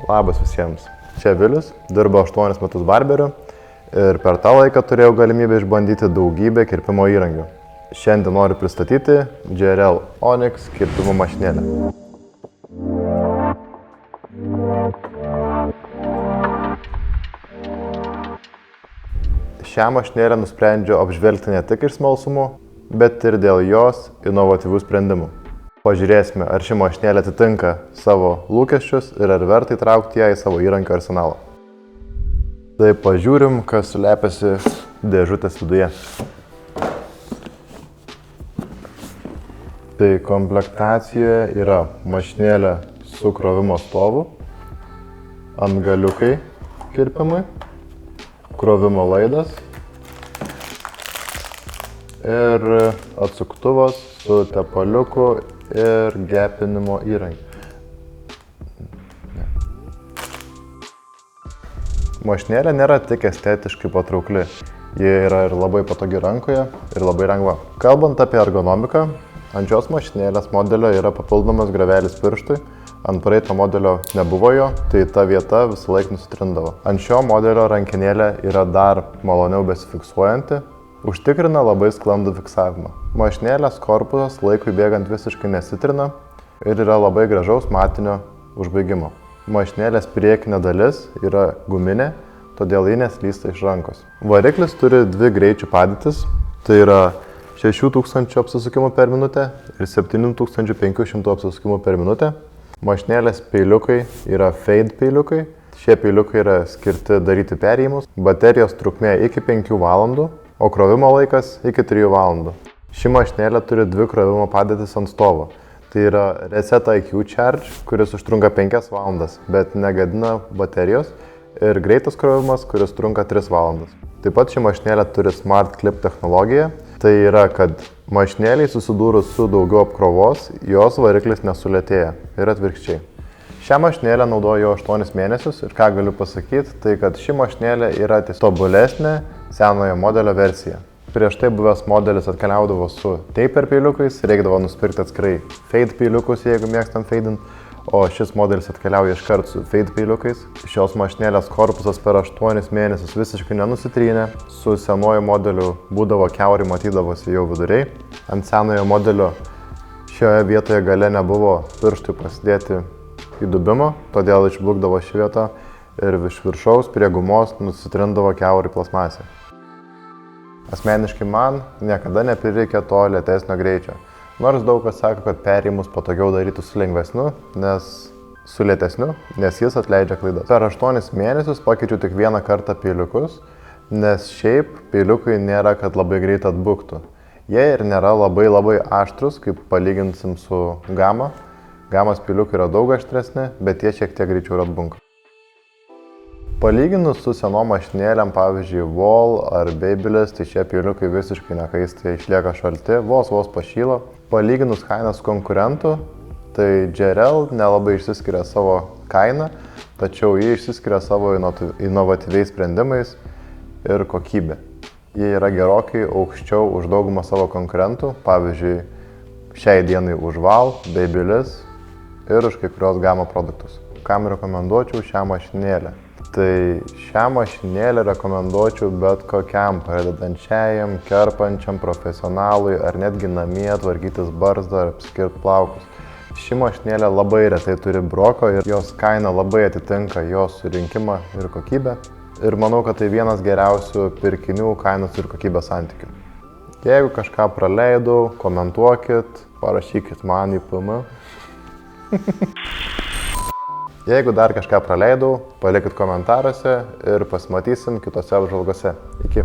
Labas visiems. Čia Vilius, dirbu 8 metus barberiu ir per tą laiką turėjau galimybę išbandyti daugybę kirpimo įrankių. Šiandien noriu pristatyti JRL Onyx kirpimo mašinėlę. Šią mašinėlę nusprendžiau apžvelgti ne tik iš smalsumo, bet ir dėl jos inovatyvių sprendimų. Pažiūrėsime, ar ši mašinėlė atitinka savo lūkesčius ir ar verta įtraukti ją į savo įrankio arsenalą. Tai pažiūrim, kas slepiasi dėžutės viduje. Tai komplektacijoje yra mašinėlė su krovimo stovu, antgaliukai kirpimui, krovimo laidas ir atsuktuvas su tepaliuku ir gepinimo įrankiu. Mašinėlė nėra tik estetiškai patraukli, ji yra ir labai patogi rankoje ir labai lengva. Kalbant apie ergonomiką, ant šios mašinėlės modelio yra papildomas griovelis pirštui, ant praeito modelio nebuvo jo, tai ta vieta visą laiką nusitrindavo. Ant šio modelio rankenėlė yra dar maloniau besifiksuojanti, užtikrina labai sklandų fiksavimą. Mašinėlės korpusas laikui bėgant visiškai nesitrina ir yra labai gražaus matinio užbaigimo. Mašinėlės priekinė dalis yra guminė, todėl ji neslysta iš rankos. Variklis turi dvi greičių padėtis, tai yra 6000 apsisukimų per minutę ir 7500 apsisukimų per minutę. Mašinėlės peiliukai yra fade peiliukai. Šie peiliukai yra skirti daryti perėjimus. Baterijos trukmė iki 5 valandų, o krovimo laikas iki 3 valandų. Ši mašinėlė turi dvi krovimo padėtis ant stovo. Tai yra Reset IQ Charge, kuris užtrunka 5 valandas, bet negadina baterijos, ir greitas krovimas, kuris trunka 3 valandas. Taip pat ši mašinėlė turi Smart Clip technologiją. Tai yra, kad mašinėliai susidūrus su daugiau apkrovos, jos variklis nesulėtėja ir atvirkščiai. Šią mašinėlę naudoju 8 mėnesius ir ką galiu pasakyti, tai kad ši mašinėlė yra tobulesnė senojo modelio versija. Prieš tai buvęs modelis atkeliaudavo su taper peiliukais, reikdavo nusipirkti atskirai fade peiliukus, jeigu mėgstam fadint, o šis modelis atkeliauja iškart su fade peiliukais. Šios mašinėlės korpusas per 8 mėnesius visiškai nenusitrynė, su senuoju modeliu būdavo kiaurai matydavosi jau viduriai. Ant senojo modelio šioje vietoje gale nebuvo pirštui pasidėti įdubimo, todėl išblukdavo ši vieta ir iš viršaus prie gumos nusitrindavo kiaurai plasmasė. Asmeniškai man niekada neprireikė to lėtesnio greičio. Nors daug kas sako, kad perėjimus patogiau daryti su lengvesniu, su lėtesniu, nes jis atleidžia klaidas. Per 8 mėnesius pakeičiu tik vieną kartą peiliukus, nes šiaip peiliukai nėra, kad labai greit atbuktų. Jie ir nėra labai aštrus, kaip palyginsim su Gamma. Gamos peiliukai yra daug aštresni, bet jie šiek tiek greičiau atbunka. Palyginus su senom mašinėlėm, pavyzdžiui, Wall ar Babyliss, tai šie peiliukai visiškai nekaisti, išlieka šalti, vos pašyla. Palyginus kainą su konkurentu, tai JRL nelabai išsiskiria savo kainą, tačiau jie išsiskiria savo inovatyviais sprendimais ir kokybė. Jie yra gerokai aukščiau už daugumą savo konkurentų, pavyzdžiui, šiai dienai už Wall, Babyliss ir už kai kurios Gamma produktus. Kam rekomenduočiau šią mašinėlę? Tai šią mašinėlę rekomenduočiau bet kokiam pradedančiajam, kerpančiam, profesionalui ar netgi namie tvarkytis barzdą ar apskirti plaukus. Ši mašinėlė labai retai turi broko ir jos kaina labai atitinka jos surinkimą ir kokybę. Ir manau, kad tai vienas geriausių pirkinių kainos ir kokybės santykių. Jeigu kažką praleidau, komentuokit, parašykit man į PM. Jeigu dar kažką praleidau, palikit komentaruose ir pasimatysim kitose apžvalgose. Iki.